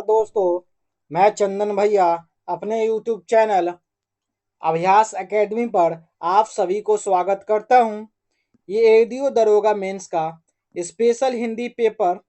दोस्तों, मैं चंदन भैया अपने YouTube चैनल अभ्यास एकेडमी पर आप सभी को स्वागत करता हूं। ये एडीओ दरोगा मेंस का स्पेशल हिंदी पेपर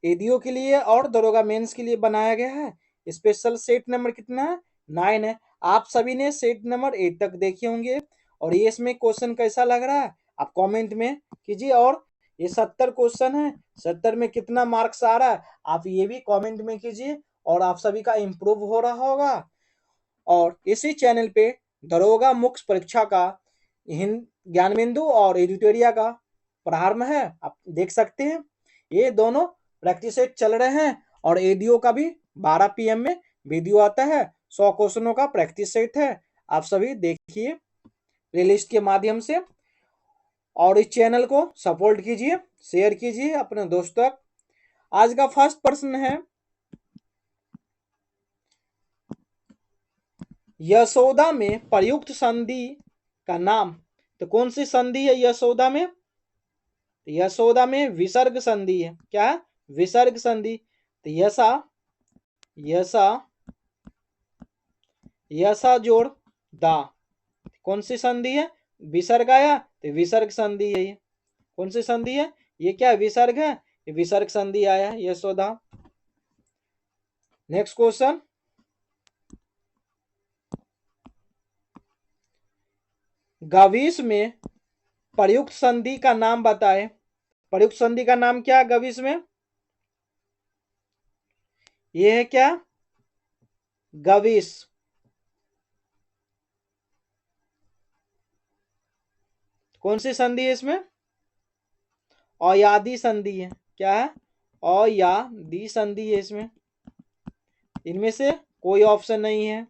एडीओ के लिए और दरोगा मेंस के लिए बनाया गया है। स्पेशल सेट नंबर कितना है? 9 है। आप सभी ने सेट नंबर 8 तक देखे होंगे। और ये इसमें क्वेश्चन कैसा लग रहा है आप कमेंट में कीजिए। और ये 70 क्वेश्चन है, 70 में कितना मार्क्स आ रहा है आप ये भी कमेंट में कीजिए। और आप सभी का इम्प्रूव हो रहा होगा। और इसी चैनल पे दरोगा मुख्य परीक्षा का हिंद ज्ञानबिंदु और एडिटोरिया का प्रारंभ है, आप देख सकते हैं। ये दोनों प्रैक्टिस सेट चल रहे हैं और एडीओ का भी 12 PM में वीडियो आता है। 100 क्वेश्चनों का प्रैक्टिस सेट है, आप सभी देखिए प्लेलिस्ट के माध्यम से। और इस चैनल को सपोर्ट कीजिए, शेयर कीजिए अपने दोस्तों तक। आज का फर्स्ट प्रश्न है, यशोदा में प्रयुक्त संधि का नाम। तो कौन सी संधि है यशोदा में? यशोदा में विसर्ग संधि है। क्या है? विसर्ग संधि। तो यशा यशा यशा जोड़ दा, कौन सी संधि है? विसर्ग आया तो विसर्ग संधि है। ये कौन सी संधि है? ये क्या विसर्ग है? ये विसर्ग संधि आया है यशोदा। नेक्स्ट क्वेश्चन, गवीश में प्रयुक्त संधि का नाम बताएं। प्रयुक्त संधि का नाम क्या है गवीश में? ये है क्या? गवीश। कौन सी संधि है इसमें? अयादी संधि है। क्या है? अयादी संधि है इसमें। इनमें से कोई ऑप्शन नहीं है,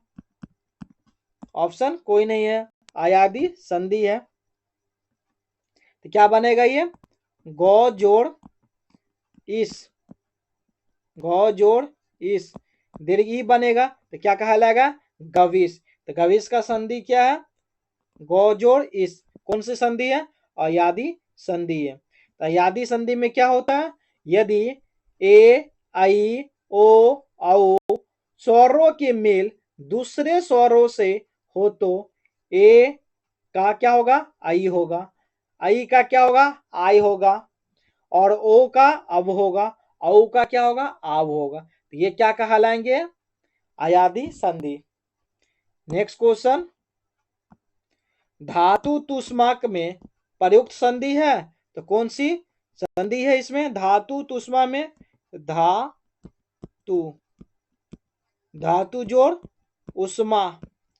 ऑप्शन कोई नहीं है, अयादी संधि है। तो क्या बनेगा ये? गौ जोड़ इस, गौ जोड़ इस, दीर्घ ई बनेगा तो क्या कहलाएगा? गवीश। तो गवीश का संधि क्या है? गौ जोड़ इस। कौन सी संधि है? अयादी संधि है। तो अयादी संधि में क्या होता है? यदि ए आई ओ औ स्वरों के मेल दूसरे स्वरों से हो तो ए का क्या होगा? आई होगा। आई का क्या होगा? आई होगा। और ओ का अब होगा। औ का क्या होगा? आव होगा। तो ये क्या कहलाएंगे? अयादी संधि। नेक्स्ट क्वेश्चन, धातु तुष्माक में प्रयुक्त संधि है। तो कौन सी संधि है इसमें? धातु तुष्मा में धातु, धातु जोड़ उष्मा।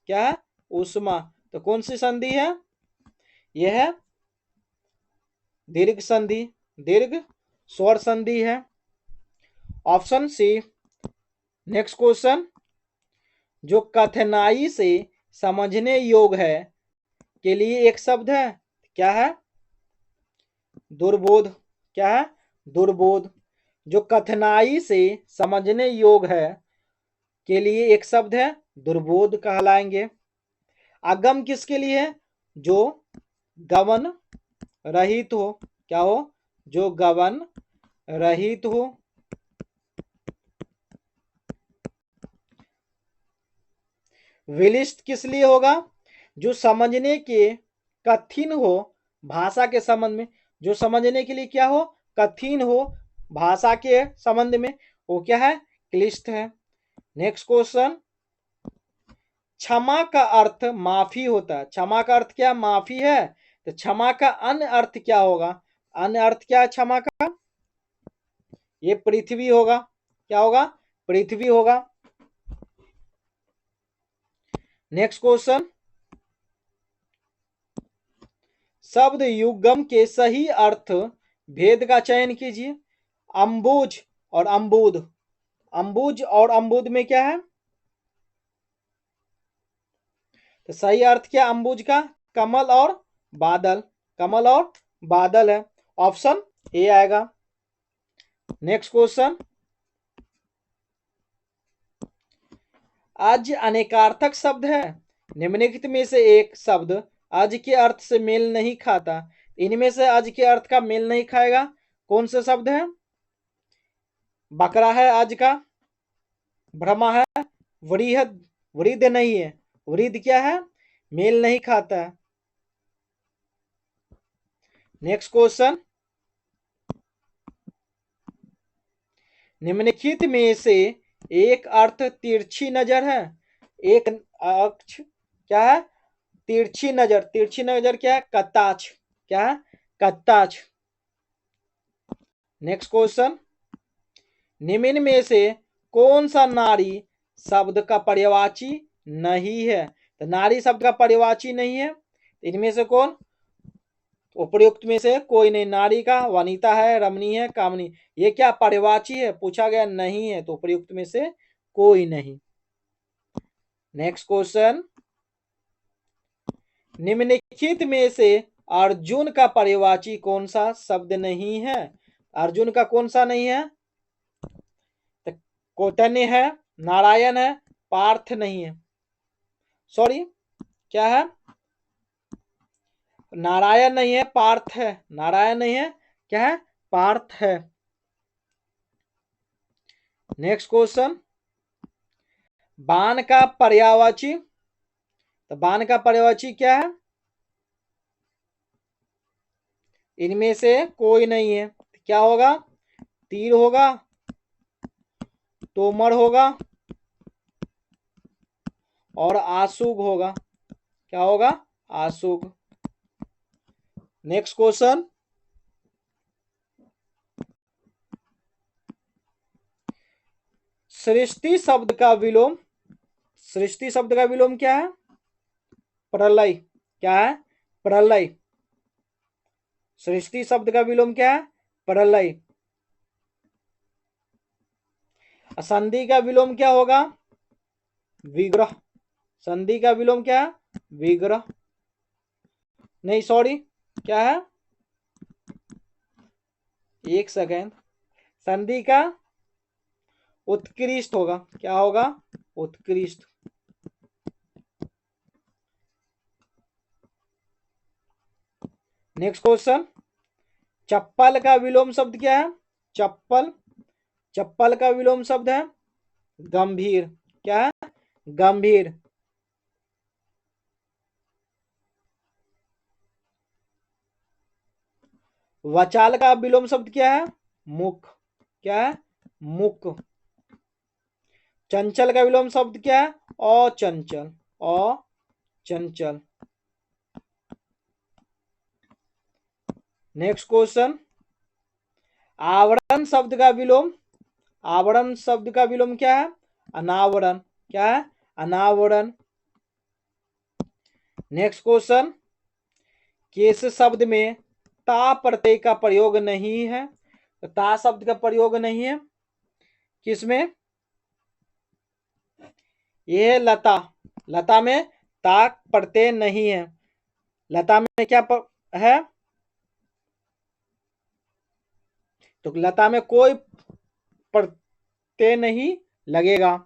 क्या है? उष्मा। तो कौन सी संधि है? यह है दीर्घ संधि, दीर्घ स्वर संधि है, ऑप्शन सी। नेक्स्ट क्वेश्चन, जो कठिनाई से समझने योग्य है के लिए एक शब्द है। क्या है? दुर्बोध। क्या है? दुर्बोध। जो कठिनाई से समझने योग्य है के लिए एक शब्द है दुर्बोध कहलाएंगे। अगम किसके लिए है? जो गवन रहित हो। क्या हो? जो गवन रहित हो। विलिष्ट किस लिए होगा? जो समझने के कठिन हो भाषा के संबंध में, जो समझने के लिए क्या हो? कठिन हो भाषा के संबंध में, वो क्या है? क्लिष्ट है। नेक्स्ट क्वेश्चन, क्षमा का अर्थ माफी होता है। क्षमा का अर्थ क्या? माफी है। तो क्षमा का अन्य अर्थ क्या होगा? अन्य अर्थ क्या है क्षमा का? ये पृथ्वी होगा। क्या होगा? पृथ्वी होगा। नेक्स्ट क्वेश्चन, शब्द युगम के सही अर्थ भेद का चयन कीजिए। अंबुज और अंबुद, अंबुज और अंबुद में क्या है? तो सही अर्थ क्या अंबुज का? कमल और बादल, कमल और बादल है, ऑप्शन ए आएगा। नेक्स्ट क्वेश्चन, आज अनेकार्थक शब्द है। निम्नलिखित में से एक शब्द आज के अर्थ से मेल नहीं खाता। इनमें से आज के अर्थ का मेल नहीं खाएगा कौन सा शब्द है? बकरा है आज का, ब्रह्मा है, वृहद, वृद्ध नहीं है, वृद्ध क्या है, मेल नहीं खाता है। नेक्स्ट क्वेश्चन, निम्नलिखित में से एक अर्थ तिरछी नजर है, एक अक्ष क्या है, तिरछी नजर, तिरछी नजर क्या है, कटाक्ष, क्या है, कटाक्ष। नेक्स्ट क्वेश्चन, निम्न में से कौन सा नारी शब्द का पर्यायवाची नहीं है, तो नारी शब्द का पर्यायवाची नहीं है, इनमें से कौन, उपयुक्त में से कोई नहीं, नारी का वनिता है, रमणी है, कामनी, ये क्या पर्यायवाची है, पूछा गया नहीं है, तो उपयुक्त में से कोई नहीं। नेक्स्ट क्वेश्चन, निम्नलिखित में से अर्जुन का पर्यायवाची कौन सा शब्द नहीं है, अर्जुन का कौन सा नहीं है, तो कौतन्य है, नारायण है, पार्थ नहीं है, सॉरी क्या है, नारायण नहीं है, पार्थ है, नारायण नहीं है, क्या है, पार्थ है। नेक्स्ट क्वेश्चन, बाण का पर्यायवाची, तो बाण का पर्यायवाची क्या है, इनमें से कोई नहीं है, क्या होगा, तीर होगा, तोमर होगा और आशुग होगा, क्या होगा, आशुग। नेक्स्ट क्वेश्चन, सृष्टि शब्द का विलोम, सृष्टि शब्द का विलोम क्या है, प्रलय, क्या है, प्रलय, सृष्टि शब्द का विलोम क्या है, प्रलय। संधि का विलोम क्या होगा, विग्रह, संधि का विलोम क्या है, विग्रह, नहीं सॉरी क्या है, एक सेकेंड, संधि का उत्कृष्ट होगा, क्या होगा, उत्कृष्ट। नेक्स्ट क्वेश्चन, चप्पल का विलोम शब्द क्या है, चप्पल, चप्पल का विलोम शब्द है गंभीर, क्या है, गंभीर। वचाल का विलोम शब्द क्या है, मुख, क्या है, मुख। चंचल का विलोम शब्द क्या है, अचंचल, अचंचल। नेक्स्ट क्वेश्चन, आवरण शब्द का विलोम, आवरण शब्द का विलोम क्या है, अनावरण, क्या है, अनावरण। नेक्स्ट क्वेश्चन, केस शब्द में ता प्रत्यय का प्रयोग नहीं है, तो ता शब्द का प्रयोग नहीं है किसमें, ये है लता, लता में ता प्रत्यय नहीं है, लता में क्या है, तो लता में कोई प्रत्यय नहीं लगेगा।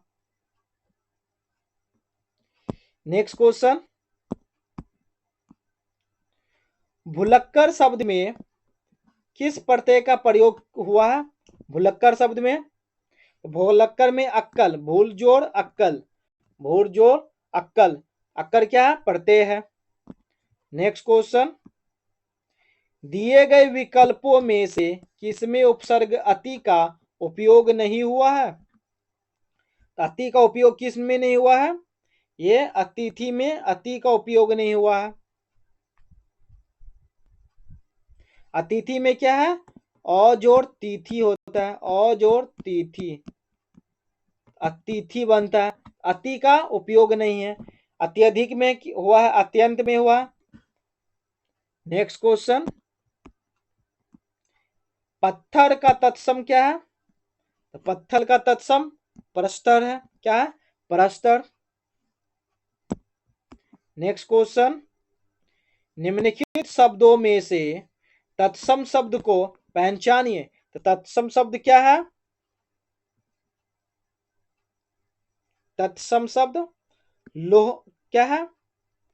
नेक्स्ट क्वेश्चन, भुलक्कर शब्द में किस प्रत्यय का प्रयोग हुआ है, भुलक्कर शब्द में, भुलक्कर में अक्कल, भूल जोड़ अक्कल, भूल जोड़ अक्कल, अक्कर क्या है, प्रत्यय है। नेक्स्ट क्वेश्चन, दिए गए विकल्पों में से किसमें उपसर्ग अति का उपयोग नहीं हुआ है, अति का उपयोग किस में नहीं हुआ है, ये अतिथि में अति का उपयोग नहीं हुआ है। अतिथि में क्या है, अ जोड़ तिथि होता है, अ जोड़ तिथि, अतिथि बनता है, अति का उपयोग नहीं है, अत्यधिक में हुआ है, अत्यंत में हुआ है। नेक्स्ट क्वेश्चन, पत्थर का तत्सम क्या है, तो पत्थर का तत्सम परस्तर है, क्या है, परस्तर। नेक्स्ट क्वेश्चन, निम्नलिखित शब्दों में से तत्सम शब्द को पहचानिए, तो तत्सम शब्द क्या है, तत्सम शब्द लोह क्या है,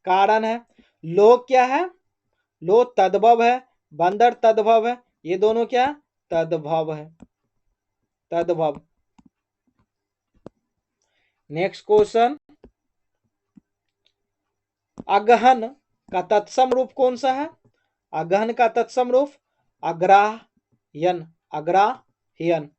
कारण है, लोह क्या है, लोह तद्भव है, बंदर तद्भव है, ये दोनों क्या, तद्भव है, तद्भव। नेक्स्ट क्वेश्चन, अगहन का तत्सम रूप कौन सा है? अगहन का तत्सम रूप अग्राह्यन, अग्राह्यन।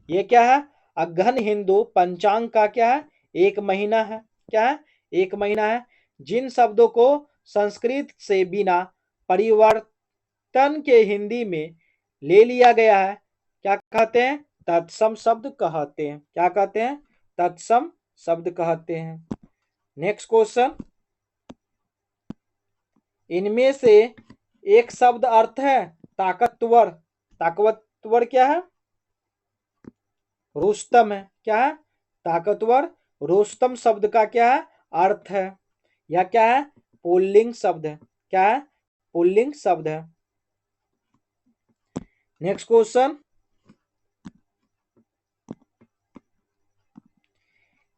ये क्या है? अगहन हिंदू पंचांग का क्या है? एक महीना है। क्या है? एक महीना है। जिन शब्दों को संस्कृत से बिना परिवर्तन के हिंदी में ले लिया गया है, क्या कहते हैं? तत्सम शब्द कहते हैं। क्या कहते हैं? तत्सम शब्द कहते हैं। नेक्स्ट क्वेश्चन, इनमें से एक शब्द अर्थ है ताकतवर। ताकतवर क्या है? रुस्तम है। क्या है? ताकतवर। रुस्तम शब्द का क्या है? अर्थ है। या क्या है? पुल्लिंग शब्द है। क्या है? पुल्लिंग शब्द है। नेक्स्ट क्वेश्चन,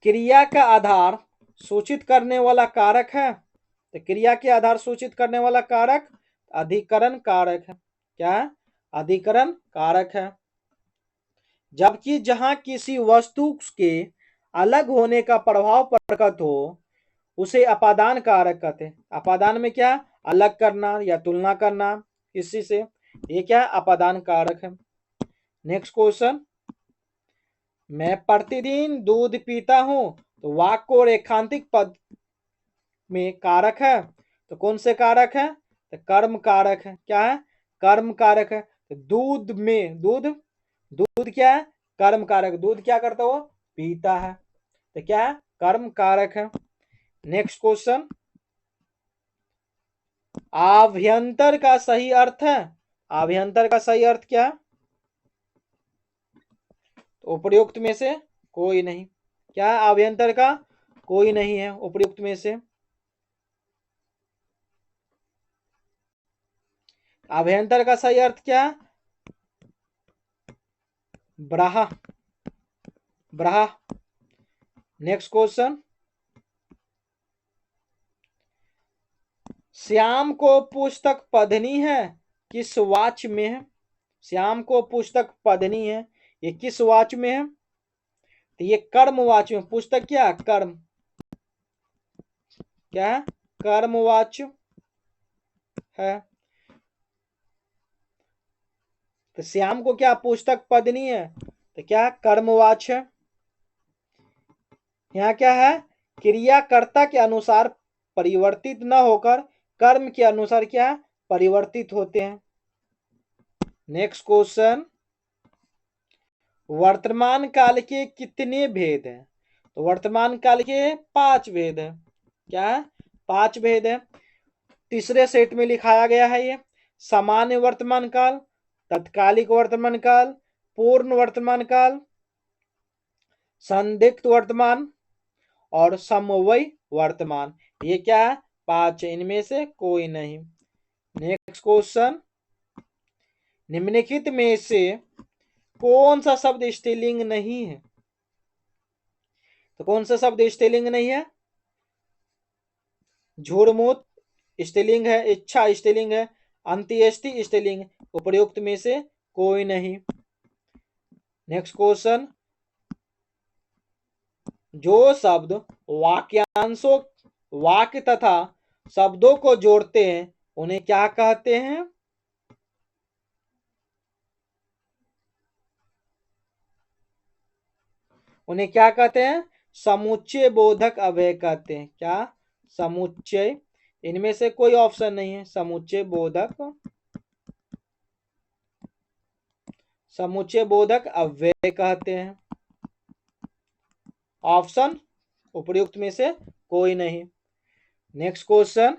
क्रिया का आधार सूचित करने वाला कारक है। तो क्रिया के आधार सूचित करने वाला कारक अधिकरण कारक है। क्या है? अधिकरण कारक है। जबकि जहां किसी वस्तु के अलग होने का प्रभाव प्रकट हो उसे अपादान कारक कहते हैं। अपादान में क्या? अलग करना या तुलना करना किसी से, ये क्या? अपादान कारक है। नेक्स्ट क्वेश्चन, मैं प्रतिदिन दूध पीता हूं, तो वाक्य को रेखांतिक पद में कारक है, तो कौन से कारक है? तो कर्म कारक है। क्या है? कर्म कारक है। तो दूध में दूध, दूध क्या है? कर्म कारक। दूध क्या करता है? वो पीता है। तो क्या है? कर्म कारक है। नेक्स्ट क्वेश्चन, आभ्यंतर का सही अर्थ है। आभ्यंतर का सही अर्थ क्या है? तो उपर्युक्त में से कोई नहीं। क्या है? आभ्यंतर का कोई नहीं है उपर्युक्त में से। आभ्यंतर का सही अर्थ क्या है? ब्राह, ब्राह। नेक्स्ट क्वेश्चन, श्याम को पुस्तक पढ़नी है, किस वाच में है? श्याम को पुस्तक पढ़नी है, ये किस वाच में है? तो ये कर्म वाच में। पुस्तक क्या? कर्म। क्या है? कर्म वाच है। तो श्याम को क्या पुस्तक पढ़नी है? तो क्या? कर्मवाच है। यहाँ क्या है? क्रियाकर्ता के अनुसार परिवर्तित न होकर कर्म के अनुसार क्या? परिवर्तित होते हैं। नेक्स्ट क्वेश्चन, वर्तमान काल के कितने भेद हैं? तो वर्तमान काल के 5 भेद हैं। क्या है? 5 भेद है। तीसरे सेट में लिखाया गया है ये, सामान्य वर्तमान काल, तत्कालिक वर्तमान काल, पूर्ण वर्तमान काल, संदिग्ध वर्तमान और समवय वर्तमान। ये क्या है? 5 है। इनमें से कोई नहीं। नेक्स्ट क्वेश्चन, निम्नलिखित में से कौन सा शब्द स्त्रीलिंग नहीं है? तो कौन सा शब्द स्त्रीलिंग नहीं है? झूठमूठ स्त्रीलिंग है, इच्छा स्त्रीलिंग है, अंत्येष्टि स्त्रीलिंग। उपर्युक्त में से कोई नहीं। नेक्स्ट क्वेश्चन, जो शब्द वाक्यांशों, वाक्य तथा शब्दों को जोड़ते हैं उन्हें क्या कहते हैं? उन्हें क्या कहते हैं? समुच्चय बोधक अव्यय कहते हैं। क्या? समुच्चय। इनमें से कोई ऑप्शन नहीं है। समुच्चय बोधक, समुच्चय बोधक अव्यय कहते हैं। ऑप्शन उपर्युक्त में से कोई नहीं। नेक्स्ट क्वेश्चन,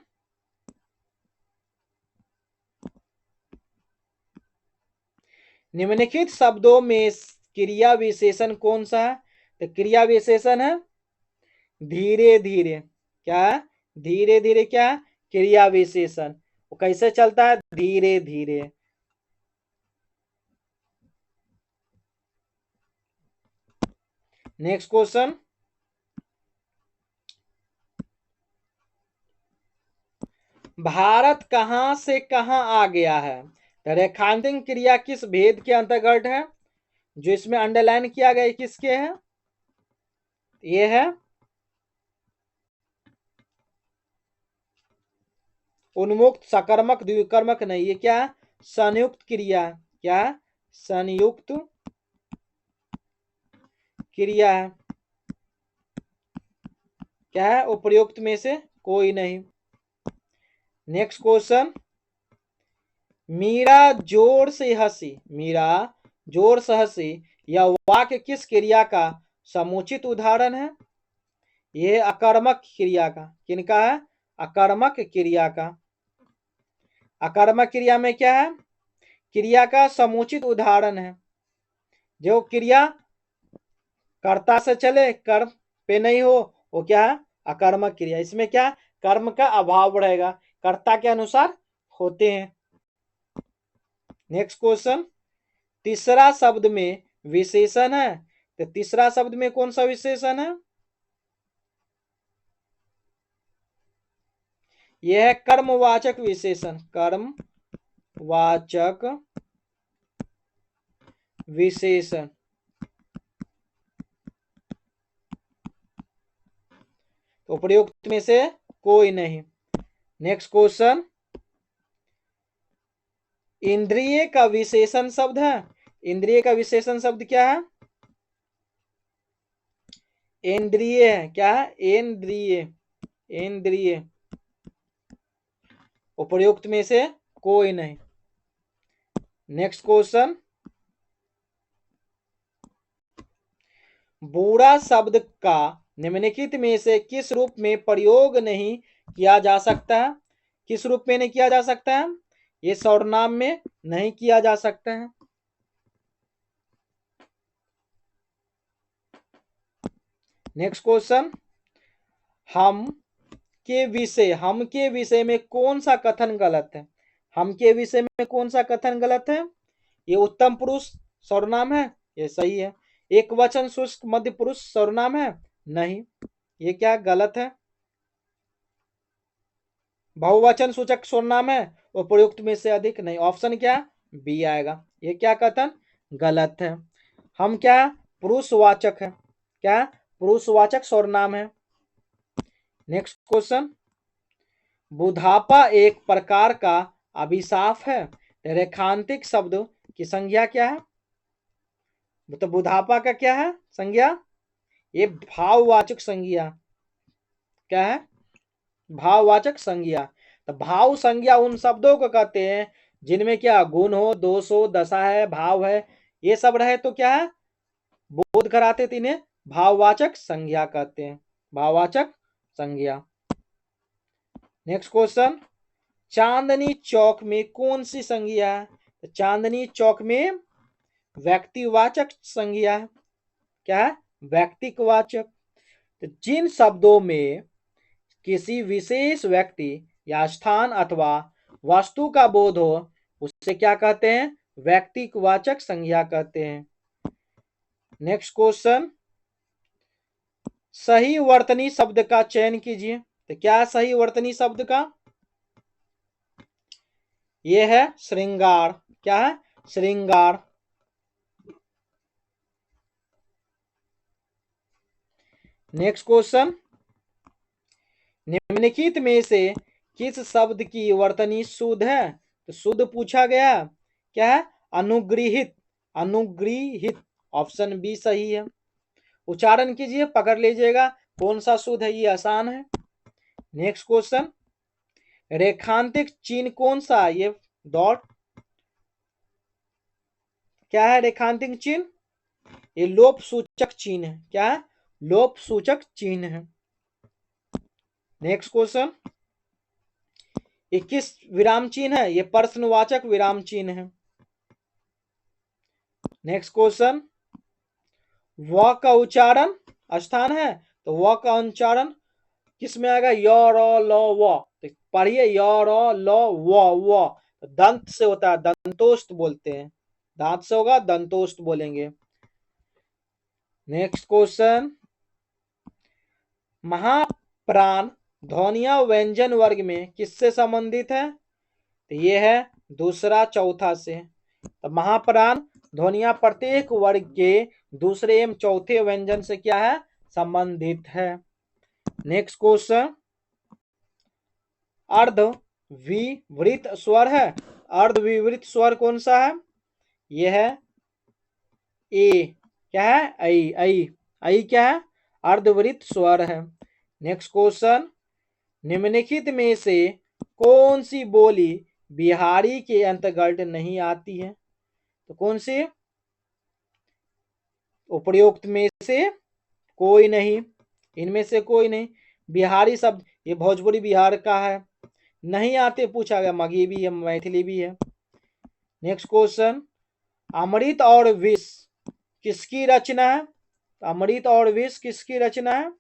निम्नलिखित शब्दों में क्रिया विशेषण कौन सा है? तो क्रिया विशेषण है धीरे धीरे। क्या है? धीरे धीरे। क्या है? क्रिया विशेषण। वो कैसे चलता है? धीरे धीरे। नेक्स्ट क्वेश्चन, भारत कहां से कहां आ गया है? रेखांकन क्रिया किस भेद के अंतर्गत है? जो इसमें अंडरलाइन किया गया किसके है? ये है उन्मुक्त, सकर्मक, द्विकर्मक नहीं। ये क्या है? संयुक्त क्रिया। क्या है? संयुक्त क्रिया है। क्या है? उपर्युक्त में से कोई नहीं। नेक्स्ट क्वेश्चन, मीरा जोर से हंसी, मीरा जोर से हंसी, यह वाक्य किस क्रिया का समुचित उदाहरण है? यह अकर्मक क्रिया का। किनका है? अकर्मक क्रिया का। अकर्मक क्रिया में क्या है? क्रिया का समुचित उदाहरण है। जो क्रिया कर्ता से चले, कर्म पे नहीं हो, वो क्या है? अकर्मक क्रिया। इसमें क्या? कर्म का अभाव रहेगा, कर्ता के अनुसार होते हैं। नेक्स्ट क्वेश्चन, तीसरा शब्द में विशेषण है, तो तीसरा शब्द में कौन सा विशेषण है? यह है कर्मवाचक विशेषण। कर्मवाचक विशेषण। तो प्रयुक्त में से कोई नहीं। नेक्स्ट क्वेश्चन, इंद्रिय का विशेषण शब्द है। इंद्रिय का विशेषण शब्द क्या है? इंद्रिय है। क्या है? इंद्रिय। इंद्रिय। उपयुक्त में से कोई नहीं। नेक्स्ट क्वेश्चन, बुरा शब्द का निम्नलिखित में से किस रूप में प्रयोग नहीं किया जा सकता है? किस रूप में नहीं किया जा सकता है? ये सर्वनाम में नहीं किया जा सकता है। नेक्स्ट क्वेश्चन, हम के विषय में कौन सा कथन गलत है? हम के विषय में कौन सा कथन गलत है? ये उत्तम पुरुष सर्वनाम है, ये सही है। एक वचन शुष्क मध्य पुरुष सर्वनाम है, नहीं, ये क्या गलत है। बहुवचन सूचक सर्वनाम है, वो प्रयुक्त में से अधिक नहीं। ऑप्शन क्या? बी आएगा। ये क्या कथन गलत है। हम क्या? पुरुषवाचक है। क्या? पुरुषवाचक सर्वनाम है। नेक्स्ट क्वेश्चन, बुढ़ापा एक प्रकार का अभिशाप है, रेखांतिक शब्द की संज्ञा क्या है? तो बुढ़ापा का क्या है संज्ञा? ये भाववाचक संज्ञा। क्या है? भाववाचक संज्ञा। तो भाव संज्ञा उन शब्दों को कहते हैं जिनमें क्या गुण हो, दोष हो, दशा है, भाव है, ये सब रहे तो क्या है? बोध कराते तो इन्हें भाववाचक संज्ञा कहते हैं। भाववाचक संज्ञा। नेक्स्ट क्वेश्चन, चांदनी चौक में कौन सी संज्ञा है? तो चांदनी चौक में व्यक्तिवाचक संज्ञा है। क्या है? व्यक्तिवाचक। तो जिन शब्दों में किसी विशेष व्यक्ति या स्थान अथवा वस्तु का बोध हो, उससे क्या कहते हैं? व्यक्तिवाचक संज्ञा कहते हैं। नेक्स्ट क्वेश्चन, सही वर्तनी शब्द का चयन कीजिए। तो क्या सही वर्तनी शब्द का? यह है श्रृंगार। क्या है? श्रृंगार। नेक्स्ट क्वेश्चन, निम्नलिखित में से किस शब्द की वर्तनी शुद्ध है? तो शुद्ध पूछा गया। क्या है? अनुगृहित। अनुगृहित। ऑप्शन बी सही है। उच्चारण कीजिए, पकड़ लीजिएगा कौन सा शुद्ध है, ये आसान है। नेक्स्ट क्वेश्चन, रेखांतिक चिन्ह कौन सा? ये डॉट। क्या है रेखांतिक चिन्ह? ये लोप सूचक चिन्ह है। क्या है? लोप सूचक चिन्ह है। नेक्स्ट क्वेश्चन, ये किस विराम चिन्ह है? ये प्रश्नवाचक विराम चिन्ह है। नेक्स्ट क्वेश्चन, व का उच्चारण स्थान है, तो व का उच्चारण किस में आएगा? य र ल व। तो पढ़िए, य र ल व। दंत से होता है, दंतोस्त बोलते हैं। दांत से होगा, दंतोस्त बोलेंगे। नेक्स्ट क्वेश्चन, महाप्राण ध्वनिया व्यंजन वर्ग में किससे संबंधित है? तो ये है दूसरा चौथा से। तो महाप्राण ध्वनिया प्रत्येक वर्ग के दूसरे एवं चौथे व्यंजन से क्या है? संबंधित है। नेक्स्ट क्वेश्चन, अर्धविवृत स्वर है। अर्धविवृत स्वर कौन सा है? यह है ए। क्या है? ऐ। ऐ। ऐ क्या है? अर्धविवृत स्वर है। नेक्स्ट क्वेश्चन, निम्नलिखित में से कौन सी बोली बिहारी के अंतर्गत नहीं आती है? तो कौन सी? उपरोक्त में से कोई नहीं, इनमें से कोई नहीं। बिहारी शब्द ये भोजपुरी बिहार का है, नहीं आते पूछा गया, मगही भी है, मैथिली भी है। नेक्स्ट क्वेश्चन, अमृत और विष किसकी रचना है? अमृत और विष किसकी रचना है?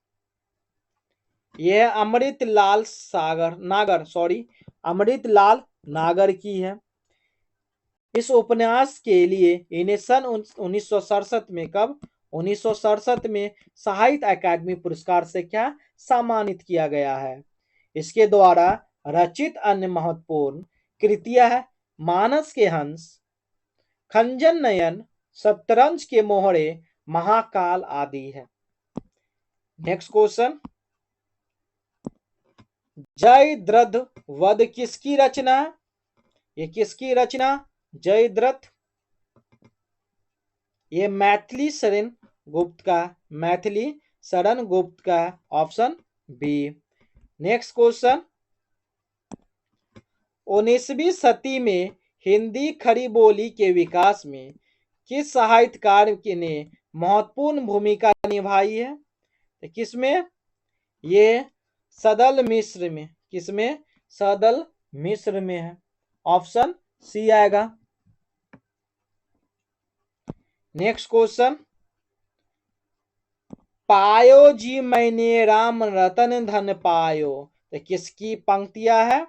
यह अमृतलाल नागर की है। इस उपन्यास के लिए इन्हें सन 1967 में, कब? 1967 में साहित्य अकादमी पुरस्कार से क्या सम्मानित किया गया है। इसके द्वारा रचित अन्य महत्वपूर्ण कृतियां है मानस के हंस, खंजन नयन, शतरंज के मोहरे, महाकाल आदि है। नेक्स्ट क्वेश्चन, जयद्रथ वध किसकी रचना है? ये किसकी रचना? जयद्रथ ये मैथिली शरण गुप्त का, मैथिली शरण गुप्त का, ऑप्शन बी। नेक्स्ट क्वेश्चन, 19वीं सदी में हिंदी खड़ी बोली के विकास में किस साहित्यकार ने महत्वपूर्ण भूमिका निभाई है? तो किसमें? ये सदल मिश्र में। किसमें? सदल मिश्र में है, ऑप्शन सी आएगा। नेक्स्ट क्वेश्चन, पायो जी मैंने राम रतन धन पायो, तो किसकी पंक्तियां है?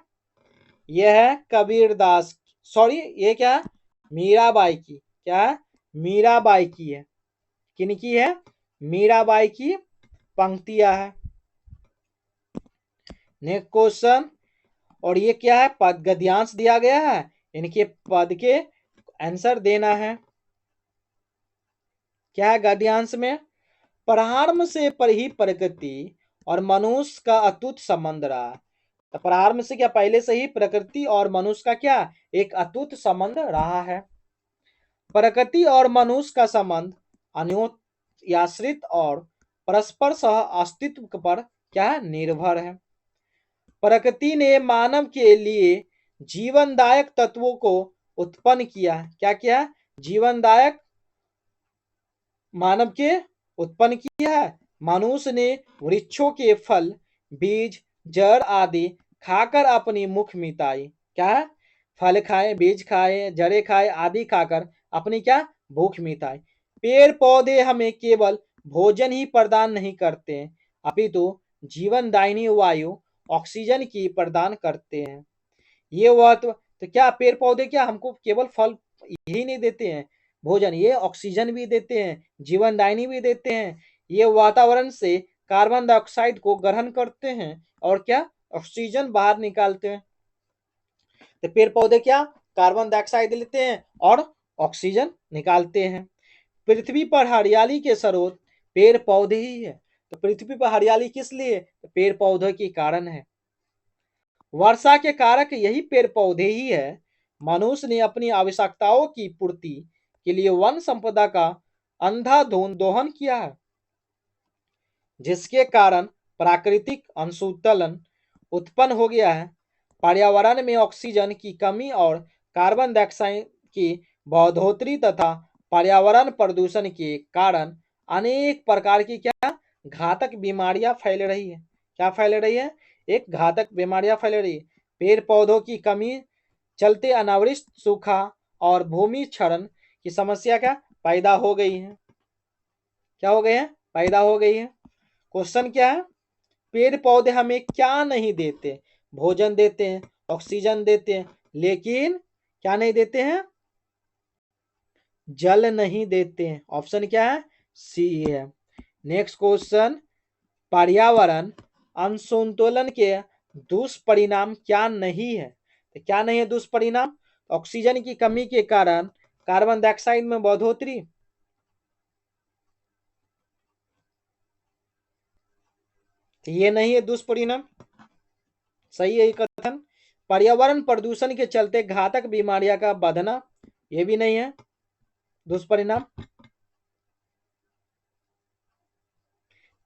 यह है कबीरदास, सॉरी ये क्या है? मीराबाई की। क्या है? मीराबाई की है। किनकी है? मीराबाई की पंक्तियां है। नेक्स्ट क्वेश्चन, और ये क्या है? पद गद्यांश दिया गया है, इनके पद के आंसर देना है। क्या है गद्यांश में? प्रारंभ से पर ही प्रकृति और मनुष्य का अटूट संबंध रहा। तो प्रारंभ से क्या, पहले से ही प्रकृति और मनुष्य का क्या एक अटूट संबंध रहा है। प्रकृति और मनुष्य का संबंध अन्योन्याश्रित और परस्पर सह अस्तित्व पर क्या निर्भर है। प्रकृति ने मानव के लिए जीवनदायक तत्वों को उत्पन्न किया। क्या किया? जीवनदायक मानव के उत्पन्न किया है। मनुष्य ने वृक्षों के फल, बीज, जड़ आदि खाकर अपनी भूख मिटाई। क्या है? फल खाए, बीज खाए, जड़े खाए आदि खाकर अपनी क्या भूख मिटाई। पेड़ पौधे हमें केवल भोजन ही प्रदान नहीं करते हैं, अपितु जीवनदायिनी वायु ऑक्सीजन की प्रदान करते हैं। ये वह तो क्या पेड़ पौधे क्या हमको केवल फल यही नहीं देते हैं, भोजन, ये ऑक्सीजन भी देते हैं, जीवनदायिनी भी देते हैं। ये वातावरण से कार्बन डाइऑक्साइड को ग्रहण करते हैं और क्या ऑक्सीजन बाहर निकालते हैं। तो पेड़ पौधे क्या कार्बन डाइऑक्साइड लेते हैं और ऑक्सीजन निकालते हैं। पृथ्वी पर हरियाली के स्रोत पेड़ पौधे ही है। तो पृथ्वी पर हरियाली किस लिए? तो पेड़ पौधे के कारण है। वर्षा के कारक यही पेड़ पौधे ही है। मनुष्य ने अपनी आवश्यकताओं की पूर्ति के लिए वन संपदा का अंधाधुंध दोहन किया है, जिसके कारण प्राकृतिक असंतुलन उत्पन्न हो गया है। पर्यावरण में ऑक्सीजन की कमी और कार्बन डाइऑक्साइड की बढ़ोतरी तथा पर्यावरण प्रदूषण के कारण अनेक प्रकार की क्या घातक बीमारियां फैल रही है। क्या फैल रही है? एक घातक बीमारियां फैल रही है। पेड़ पौधों की कमी चलते अनावृष्ट, सूखा और भूमि क्षरण की समस्या क्या पैदा हो गई है। क्या हो गए हैं? पैदा हो गई है। क्वेश्चन क्या है? पेड़ पौधे हमें क्या नहीं देते? भोजन देते हैं, ऑक्सीजन देते हैं, लेकिन क्या नहीं देते हैं? जल नहीं देते हैं। ऑप्शन क्या है? सी है। नेक्स्ट क्वेश्चन, पर्यावरण असंतुलन के दुष्परिणाम क्या नहीं है? तो क्या नहीं है दुष्परिणाम? ऑक्सीजन की कमी के कारण कार्बन डाइऑक्साइड में बढ़ोतरी, तो ये नहीं है दुष्परिणाम, सही है ये कथन। पर्यावरण प्रदूषण के चलते घातक बीमारियां का बढ़ना, ये भी नहीं है दुष्परिणाम।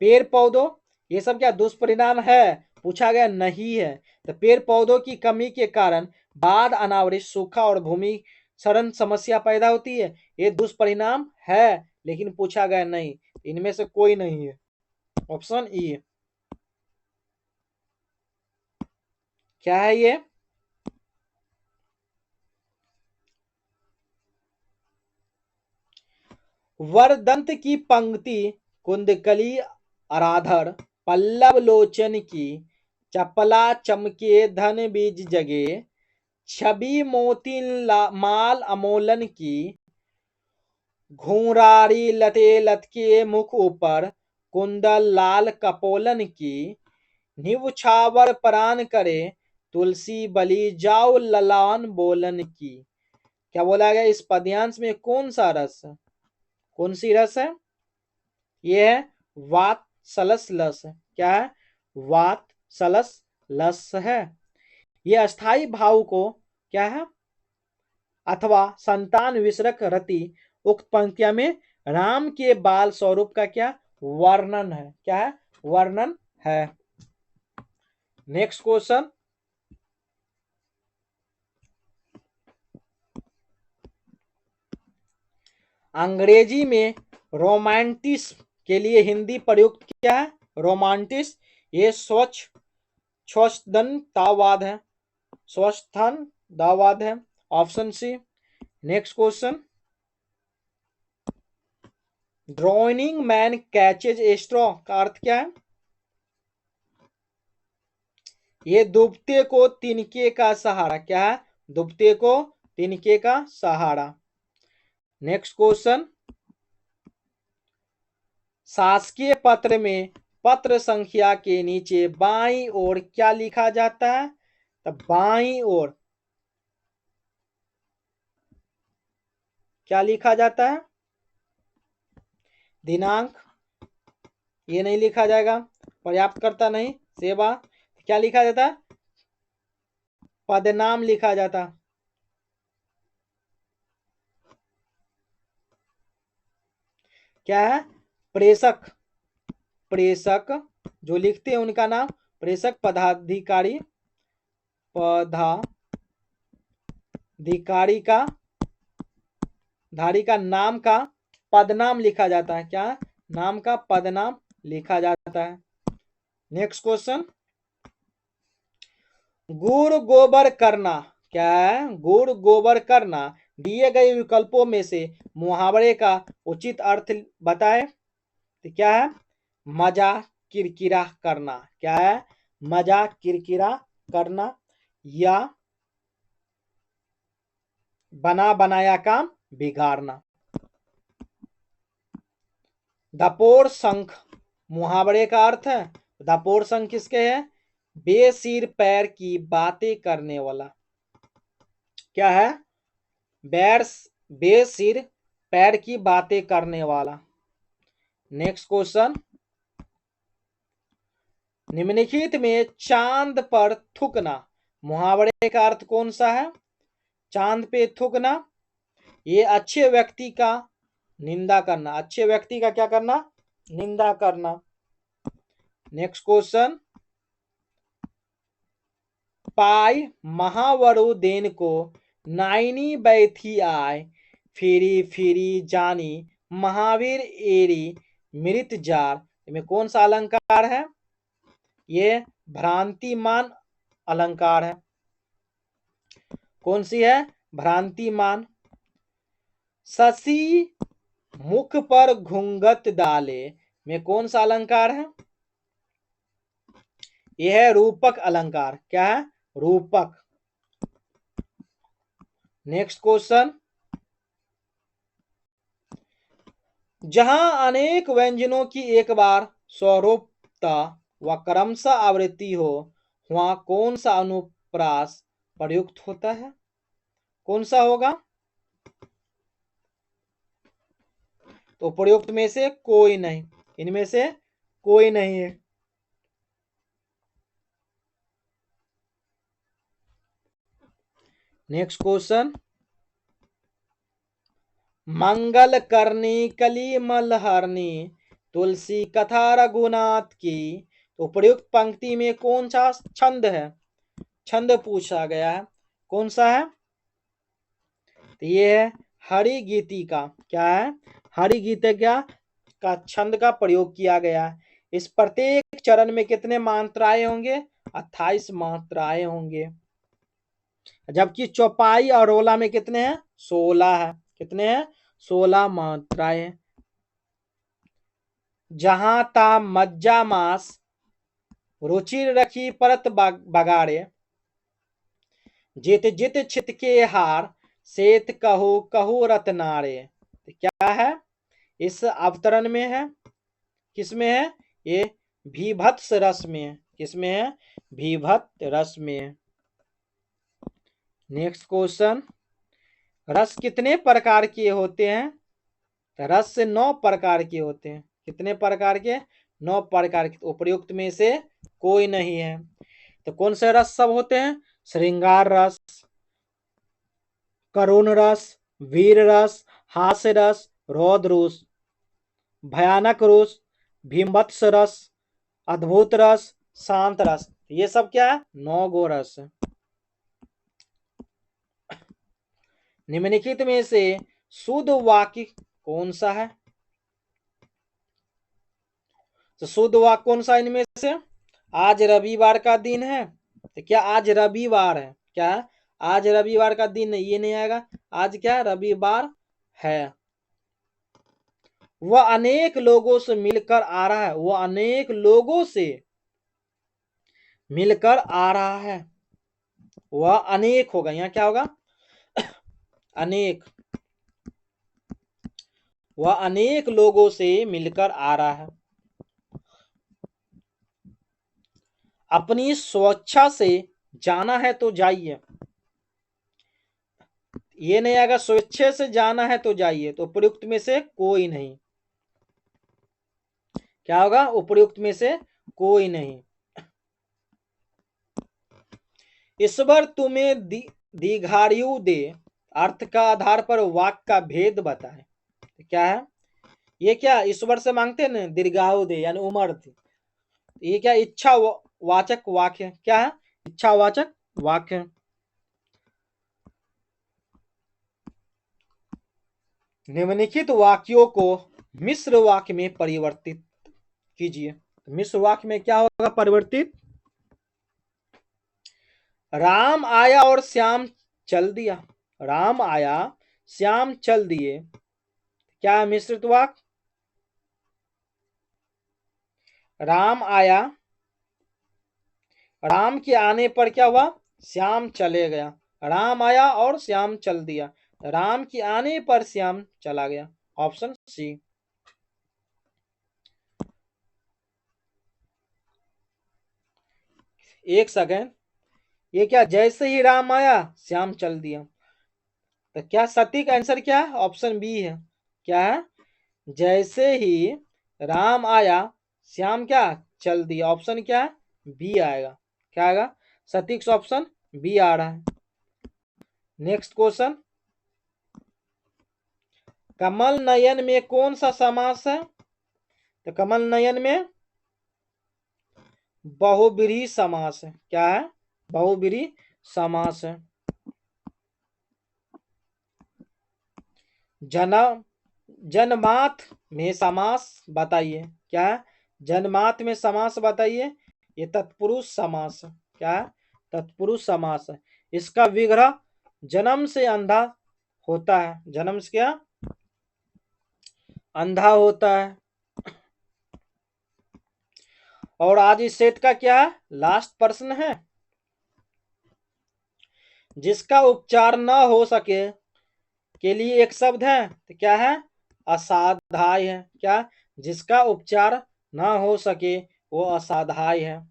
पेड़ पौधों, ये सब क्या दुष्परिणाम है, पूछा गया नहीं है। तो पेड़ पौधों की कमी के कारण बाढ़, अनावृष्टि, सूखा और भूमि क्षरण समस्या पैदा होती है, ये दुष्परिणाम है, लेकिन पूछा गया नहीं, इनमें से कोई नहीं है। Option E. क्या है ये? वरदंत की पंक्ति कुंदकली आराधर, पल्लव लोचन की चपला चमके धन बीज जगे, छवि मोती माल अमोलन की, घुंघरारी लते लटके मुख ऊपर, कुंदल लाल कपोलन की, निछावर प्राण करे, तुलसी बलि जाओ ललान बोलन की। क्या बोला गया इस पद्यांश में कौन सा रस, कौन सी रस है? ये है वात सलस लस। क्या है? वात सलस लस है। ये अस्थाई भाव को क्या है, अथवा संतान विसरक रति, उक्त पंक्तियों में राम के बाल स्वरूप का क्या वर्णन है, क्या है वर्णन है। नेक्स्ट क्वेश्चन, अंग्रेजी में रोमांटिस्म के लिए हिंदी प्रयुक्त क्या है? रोमांटिस्म ये स्वच्छंदतावाद है, स्वच्छंदतावाद है, option C. Next question, drowning man catches a straw का अर्थ क्या है? ये डूबते को तिनके का सहारा, क्या है? डूबते को तिनके का सहारा। नेक्स्ट क्वेश्चन, शासकीय पत्र में पत्र संख्या के नीचे बाईं ओर क्या लिखा जाता है? तो बाईं ओर क्या लिखा जाता है? दिनांक, ये नहीं लिखा जाएगा, पर्याप्त करता नहीं, सेवा, क्या लिखा जाता? पदनाम लिखा जाता। क्या है? प्रेषक, प्रेषक जो लिखते हैं उनका नाम प्रेषक, पदाधिकारी, पदाधिकारी का धारी का नाम का पदनाम लिखा जाता है, क्या नाम का पदनाम लिखा जाता है। नेक्स्ट क्वेश्चन, गुड़ गोबर करना, क्या है? गुड़ गोबर करना, दिए गए विकल्पों में से मुहावरे का उचित अर्थ बताएं। तो क्या है? मजा किरकिरा करना, क्या है? मजा किरकिरा करना, या बना बनाया काम बिगाड़ना। दपोर शंख मुहावरे का अर्थ है, दपोर शंख किसके है? बेसिर पैर की बातें करने वाला, क्या है? बेसिर पैर की बातें करने वाला। नेक्स्ट क्वेश्चन, निम्नलिखित में चांद पर थूकना मुहावरे का अर्थ कौन सा है? चांद पे थूकना, ये अच्छे व्यक्ति का निंदा करना, अच्छे व्यक्ति का क्या करना? निंदा करना। नेक्स्ट क्वेश्चन, पाई महावरु देन को नाइनी बैथी आय, फिरी फिरी जानी महावीर एरी मृत जार, में कौन सा अलंकार है? ये भ्रांतिमान अलंकार है। कौन सी है? भ्रांतिमान। शशि मुख पर घूंघट डाले, में कौन सा अलंकार है? यह है रूपक अलंकार, क्या है? रूपक। नेक्स्ट क्वेश्चन, जहां अनेक व्यंजनों की एक बार स्वरूपता व क्रमशः आवृत्ति हो, वहां कौन सा अनुप्रास प्रयुक्त होता है? कौन सा होगा? तो प्रयुक्त में से कोई नहीं, इनमें से कोई नहीं है। नेक्स्ट क्वेश्चन, मंगल करनी कली मलहरनी तुलसी कथा रघुनाथ की, तो प्रयुक्त पंक्ति में कौन सा छंद है? छंद पूछा गया है, कौन सा है? तो ये है हरि गीतिका। क्या है? हरि गीतिका का छंद का प्रयोग किया गया है। इस प्रत्येक चरण में कितने मात्राएं होंगे? 28 मात्राएं होंगे। जबकि चौपाई और रोला में कितने हैं? 16 है। कितने हैं? 16 मात्राएं। जहां ता मज्जा मास रुचि रखी परत बगाड़े, जित जित छित के हार सेत कहो कहो रतनारे। तो क्या है? इस अवतरण में है, किसमें है? ये भीभत्स रस में है। किसमें है? भीभत्स रस में है। नेक्स्ट क्वेश्चन, रस कितने प्रकार के होते हैं? रस से 9 प्रकार के होते हैं। कितने प्रकार के? 9 प्रकार के। उपयुक्त में से कोई नहीं है। तो कौन से रस सब होते हैं? श्रृंगार रस, करुण रस, वीर रस, हास्य रस, रौद्र रस, भयानक रस, भीमवत्स रस, अद्भुत रस, शांत रस। ये सब क्या है? 9 गो रस है। निम्नलिखित में से शुद्ध वाक्य कौन सा है? तो शुद्ध वाक्य कौन सा इनमें से? आज रविवार का दिन है। तो क्या आज रविवार है? क्या है? आज रविवार का दिन नहीं, ये नहीं आएगा। आज क्या? रविवार है। वह अनेक लोगों से मिलकर आ रहा है। वह अनेक लोगों से मिलकर आ रहा है। वह अनेक होगा, यहाँ क्या होगा? अनेक। वह अनेक लोगों से मिलकर आ रहा है। अपनी स्वेच्छा से जाना है तो जाइए, ये नहीं आएगा। स्वेच्छा से जाना है तो जाइए, तो उपयुक्त में से कोई नहीं। क्या होगा? उपयुक्त में से कोई नहीं। ईश्वर तुम्हें दीर्घायु दे, अर्थ का आधार पर वाक्य का भेद बताए। क्या है? ये क्या ईश्वर से मांगते हैं ना, दीर्घायु दे यानी उम्र दे। ये क्या? इच्छा वाचक वाक्य। क्या है? इच्छावाचक वाक्य। निम्नलिखित वाक्यों को मिश्र वाक्य में परिवर्तित कीजिए। मिश्र वाक्य में क्या होगा परिवर्तित? राम आया और श्याम चल दिया। राम आया, श्याम चल दिए। क्या है मिश्रित वाक्य? राम आया, राम के आने पर क्या हुआ? श्याम चले गया। राम आया और श्याम चल दिया। राम के आने पर श्याम चला गया। Option C. एक सेकेंड, ये क्या? जैसे ही राम आया श्याम चल दिया। तो क्या सटीक आंसर क्या है? ऑप्शन बी है। क्या है? जैसे ही राम आया श्याम क्या? चल दिया। ऑप्शन क्या है? बी आएगा। क्या आएगा? सटीक ऑप्शन बी आ रहा है। नेक्स्ट क्वेश्चन, कमल नयन में कौन सा समास है? तो कमल नयन में बहुब्रीहि समास है। क्या है? बहुब्रीहि समास है। जन्म जन्मात में समास बताइए। क्या है? जन्मात में समास बताइए। ये तत्पुरुष समास है। क्या है? तत्पुरुष समास है। इसका विग्रह जन्म से अंधा होता है। जन्म से क्या? अंधा होता है। और आज इस सेट का क्या है? लास्ट प्रश्न है। जिसका उपचार न हो सके के लिए एक शब्द है, तो क्या है? असाध्य है। क्या? जिसका उपचार ना हो सके वो असाध्य है।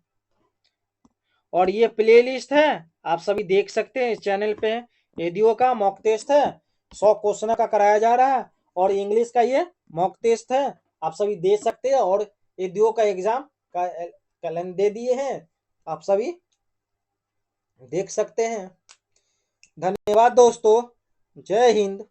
और ये प्लेलिस्ट है, आप सभी देख सकते हैं इस चैनल पे। एडीओ का मॉक टेस्ट है, 100 क्वेश्चन का कराया जा रहा है। और इंग्लिश का ये मॉक टेस्ट है, आप सभी दे सकते हैं। और एडीओ का एग्जाम का कैलेंडर दे दिए हैं, आप सभी देख सकते हैं। धन्यवाद दोस्तों। जय हिंद।